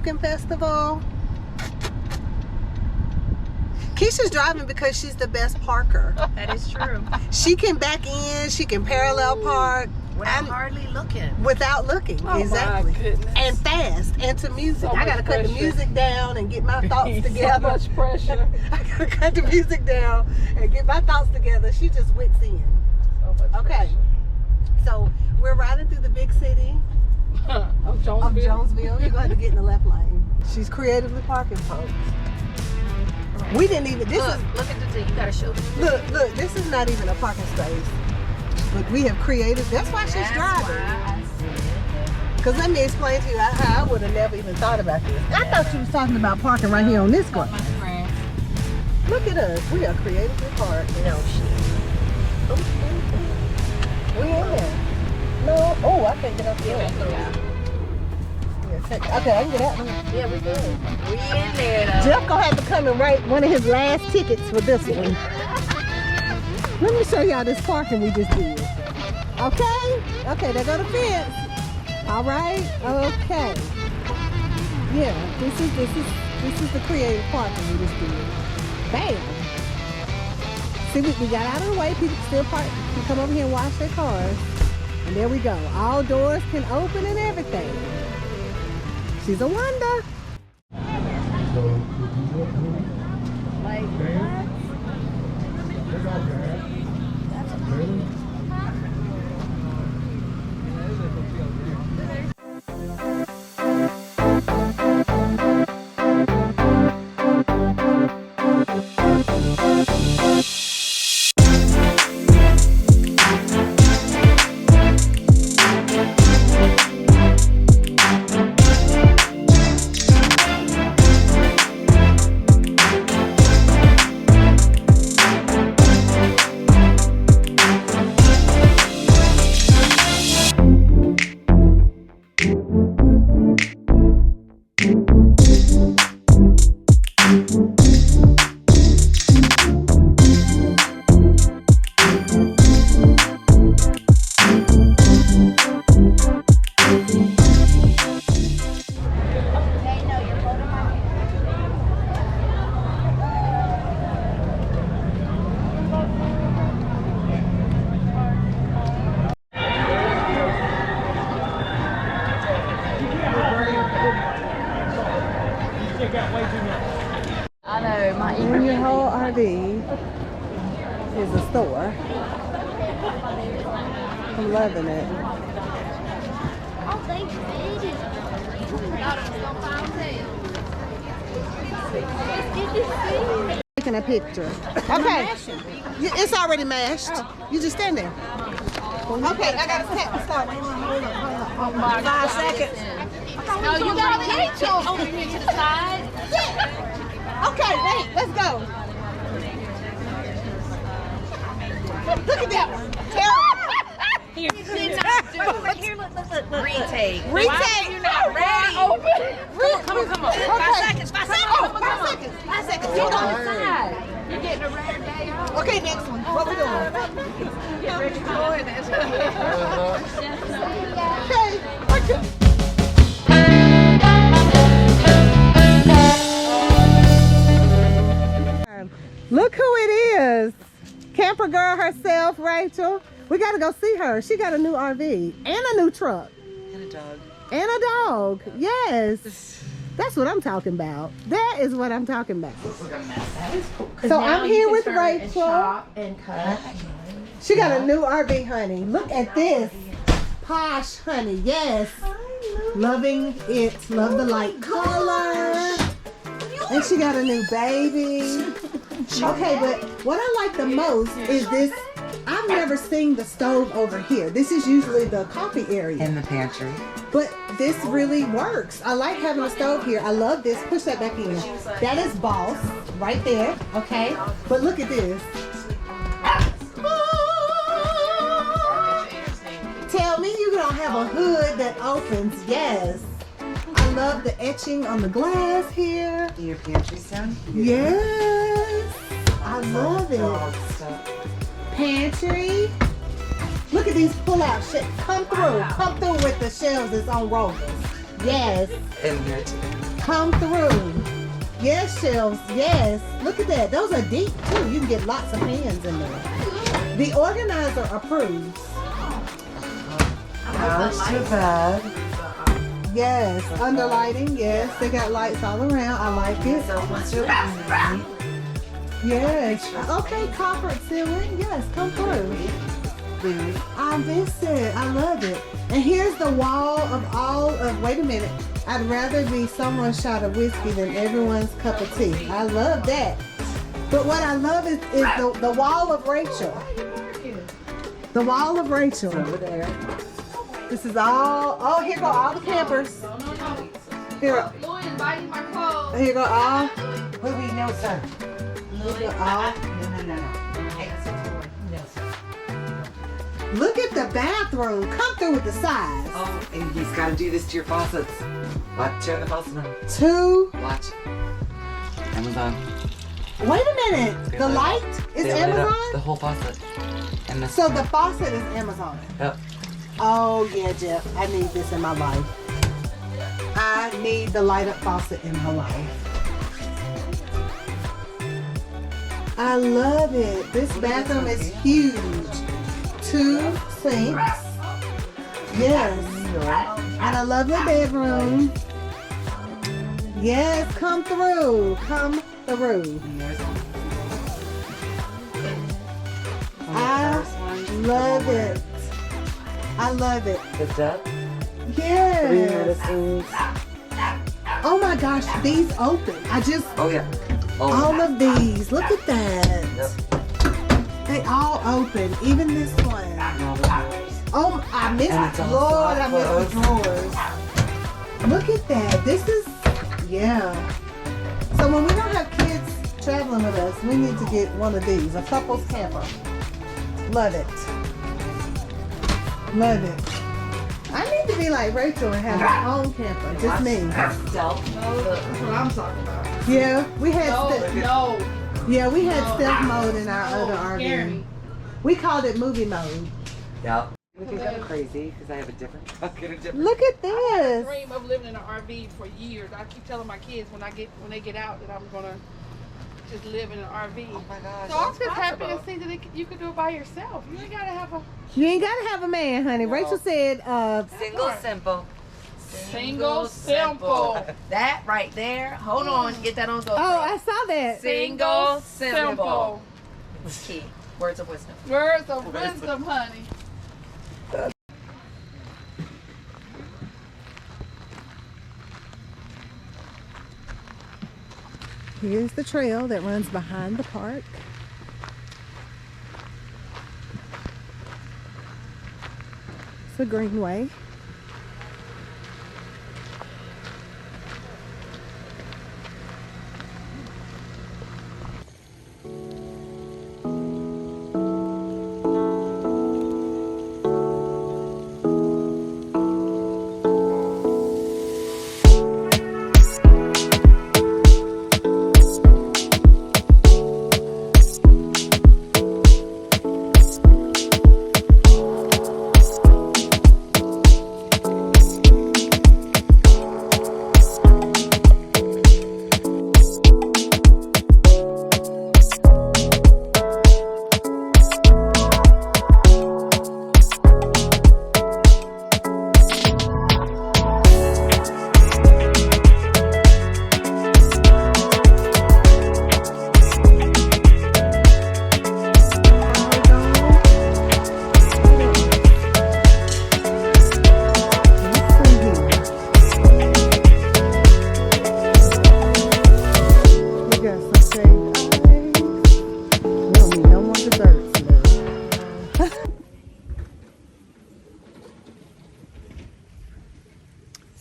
Pumpkin Festival. Keisha's driving because she's the best parker. That is true. She can back in, she can parallel park. Without hardly looking. Without looking, Oh exactly. my goodness. And fast, and to music. So I gotta much cut the pressure. music down and get my thoughts together. So much pressure. I gotta cut the music down and get my thoughts together. She just whips in. So much Okay, so we're riding through the big city pressure. Of of Jonesville. Jonesville. You're gonna have to get in the left lane. She's creatively parking, folks. We didn't even, this Look, is, look at the thing. You gotta show them. look, this is not even a parking space. But we have created, that's why she's driving. Because let me explain to you how I would have never even thought about this. I thought she was talking about parking right here on this grass. Look at us. We are creatively parked. No shit. We in there. No. Oh, I can't get up there. Okay, I can get out now. Yeah, we good. We in there though. Jeff gonna have to come and write one of his last tickets for this one. Let me show y'all this parking we just did. Okay? Okay, there go the fence. All right? Okay. Yeah, this is the creative parking we just did. Bam! See, we got out of the way. People still park, can come over here and wash their cars. And there we go. All doors can open and everything. She's a wonder. Like what? I know, my When your whole RV is a store. I'm loving it. Oh, thank you. Taking a picture. Okay. It's already mashed. You just stand there. Okay, I gotta start. Hold up. 5 seconds. No, you gotta get it over here to the side. Okay, wait, let's go. Look at that one. Terrible. Here, look. Retake. Retake. You're not ready. Come on. 5 seconds. 5 seconds. Oh, 5 seconds. 5 seconds. Get Hold on on. the side. You're getting a rare day off. Okay, next one. What we doing? Get ready to go in there. Okay. Okay. Look who it is. Camper girl herself, Rachel. We gotta go see her. She got a new RV and a new truck. And a dog. And a dog. Yes. That's what I'm talking about. That is what I'm talking about. So I'm here with Rachel. And cut. She got a new RV, honey. Look at this. Posh, honey. Yes. Loving it. Love the light color. And she got a new baby. Okay, but what I like the most is this. I've never seen the stove over here. This is usually the coffee area. In the pantry. But this really works. I like having a stove here. I love this. Push that back in. That is boss right there. Okay. But look at this. Tell me you don't have a hood that opens. Yes. I love the etching on the glass here. Your pantry's done? Yes. I love it. Pantry. Look at these pull-out shelves. Come through with the shelves that's on rollers. Yes. In here too. Come through. Yes, shelves. Yes. Look at that. Those are deep too. You can get lots of hands in there. The organizer approves. That's too bad. Yes. Under lighting. Yes. They got lights all around. I like it. So what's your name? Yes. Okay, copper ceiling. Yes, come through. I miss it. I love it. And here's the wall of all of, wait a minute. I'd rather be someone's shot of whiskey than everyone's cup of tea. I love that. But what I love is the wall of Rachel. The wall of Rachel. Over there. This is all, oh, here go all the campers. Here, Louis is biting my clothes. here go all. Louis, no, sir. Here go all. No. No, sir. Look at the bathroom. Come through with the size. Oh, and he's got to do this to your faucets. Watch, turn the faucet on. 2. Watch. Amazon. Wait a minute. The light is They lit up Amazon? the whole faucet. And the So the faucet is Amazon. Yep. Oh yeah, Jeff. I need this in my life. I need the light up faucet in my life. I love it. This bathroom is huge. 2 sinks. Yes. And a lovely bedroom. Yes, come through. Come through. I love it. I love it. The depth. 3 Yes. medicines. Oh my gosh, these open. Oh, yeah. Oh, All of these. Look at that. Yep. They all open. Even this one. And all the doors. Oh, I missed And it's it. all Lord, I soft missed the drawers. Look at that. This is, yeah. So when we don't have kids traveling with us, we need to get one of these. A couple's camper. Love it. Love it. I need to be like Rachel and have my own camper. Just me. Stealth mode. That's what I'm talking about. Yeah, we had No. yeah, we had stealth mode in our other Scare RV. me. We called it movie mode. Yep. We think I'm crazy because I have a different truck and a different. Look at I this. dream of living in an RV for years. I keep telling my kids when they get out that I'm gonna just live in an RV. Oh my gosh. So I'm that's just happy possible. to see that you can do it by yourself. You ain't gotta have a You ain't gotta have a man, honey. No. Rachel said, Single, simple. single simple. That right there. Hold on. Get that on GoPro. oh, I saw that. Single simple. Key. Words of wisdom. Words of wisdom, honey. Here's the trail that runs behind the park. It's a greenway.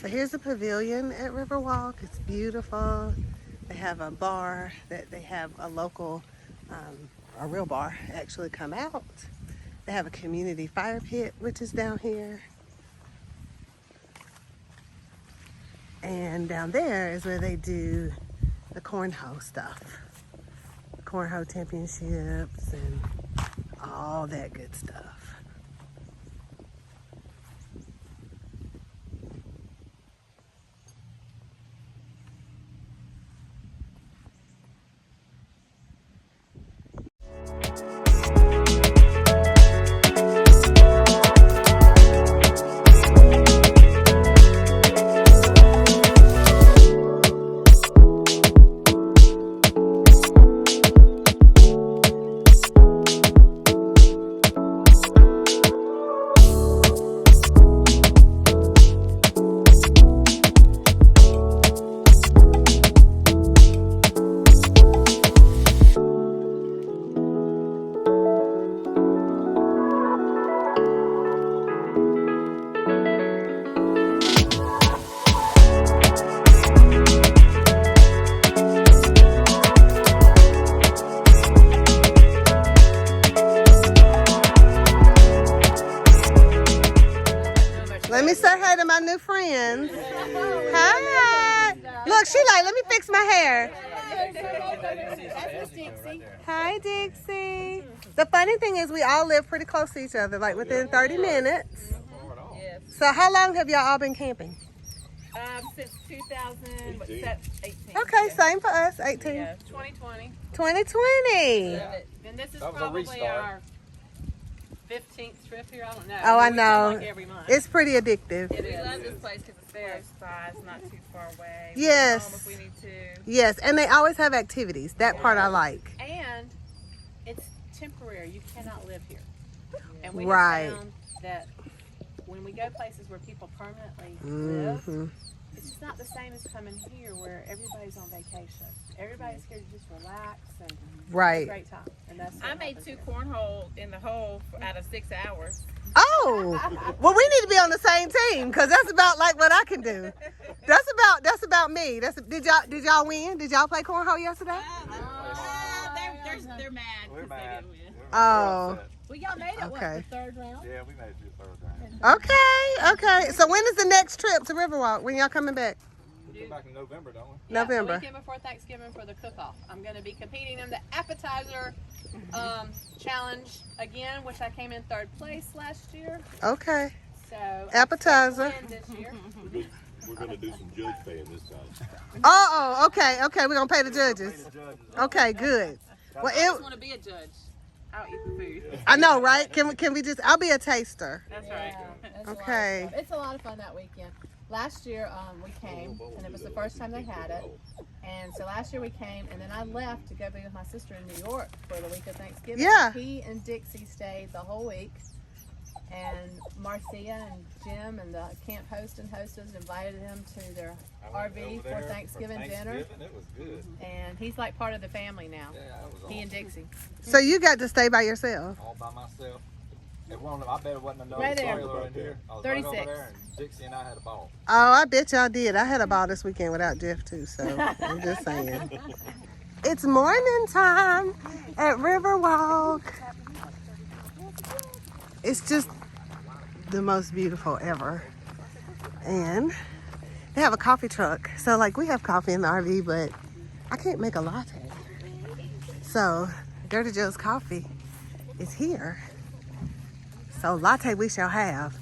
So here's the pavilion at Riverwalk. It's beautiful. They have a bar that they have a local, a real bar actually come out. They have a community fire pit, which is down here. And down there is where they do the cornhole stuff. Cornhole championships and all that good stuff. y'all new friends. Hi. Look, she like, let me fix my hair. Hi, Dixie. The funny thing is we all live pretty close to each other, like within 30 minutes. So how long have y'all all been camping? Since 2018. Okay, same for us, 18. Yeah, 2020. 2020. And this is probably our 15th trip here. I don't know. Oh, I We know. come, like, every month. It's pretty addictive. We love this place because it's close by. It's not too far away. We Yes. can go home if we need to. Yes, and they always have activities. That part I like. And it's temporary. You cannot live here. And we Right. have found that when we go places where people permanently live, Mhm. it's just not the same as coming here where everybody's on vacation. Everybody's here to just relax and have a Right. great time. And that's I made 2 cornhole in the hole out of 6 hours. Oh, well, we need to be on the same team because that's about like what I can do. That's about me. Did y'all win? Did y'all play cornhole yesterday? They're mad because they didn't win. Oh, Well, y'all made it, okay. the third round? Yeah, we made it to the third round. Okay. So when is the next trip to Riverwalk? When y'all coming back? We come back in November, don't we? Yeah, November. the weekend before Thanksgiving for the cook-off. I'm going to be competing in the appetizer challenge again, which I came in 3rd place last year. Okay. So Appetizer. I expect to win this year. We're gonna do some judge paying this time. Oh, okay. We're gonna pay the judges. Okay, good. Well, I just want to be a judge. I'll eat the food. I know, right? Can we just? I'll be a taster. That's right. Okay. It's a lot of fun that weekend. Last year we came, and it was the first time they had it. And so last year we came, and then I left to go be with my sister in New York for the week of Thanksgiving. Yeah. He and Dixie stayed the whole week. And Marcia and Jim and the camp host and hostess invited him to their RV for Thanksgiving dinner. It was good. And he's like part of the family now. Yeah, it was He and Dixie. So you got to stay by yourself. all by myself. It wasn't, I bet it wasn't enough Right there. trailer in here. I was 36. right over there, and Dixie and I had a ball. Oh, I bet y'all did. I had a ball this weekend without Jeff too. So I'm just saying. It's morning time at Riverwalk. It's just the most beautiful ever. And they have a coffee truck. So like we have coffee in the RV, but I can't make a latte. So Dirty Joe's Coffee is here. So latte we shall have.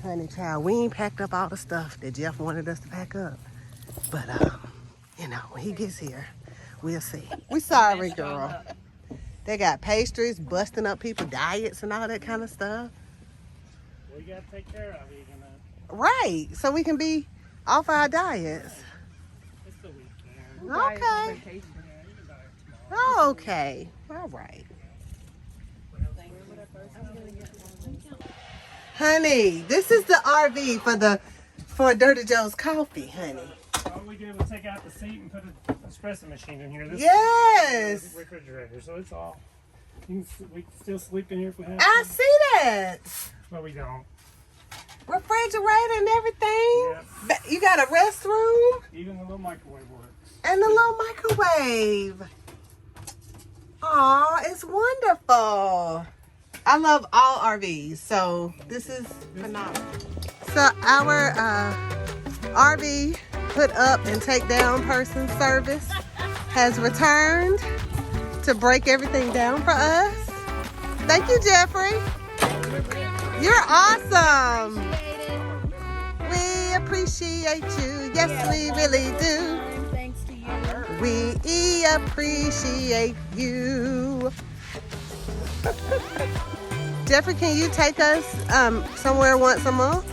Honey child, we ain't packed up all the stuff that Jeff wanted us to pack up. But you know, when he gets here, we'll see. We sorry, girl. They got pastries, busting up people's diets and all that kind of stuff. We got to take care of even Right, so we can be off our diets. it's the weekend. Okay. Yeah, Okay. All right. Honey, this is the RV for Dirty Joe's Coffee, honey. All we did was take out the seat and put an espresso machine in here. This Yes. is the refrigerator, so it's all. We can still sleep in here if we have I to, see that. but we don't. Refrigerator and everything. Yeah. You got a restroom Even the little microwave works. and a little microwave. Aw, it's wonderful. I love all RVs, so this is phenomenal. So our RV put up and take down person service has returned to break everything down for us. Thank you, Jeffrey. You're awesome. We appreciate you. Yes, we really do. Thanks to you. We appreciate you. Jeffrey, can you take us somewhere once a month?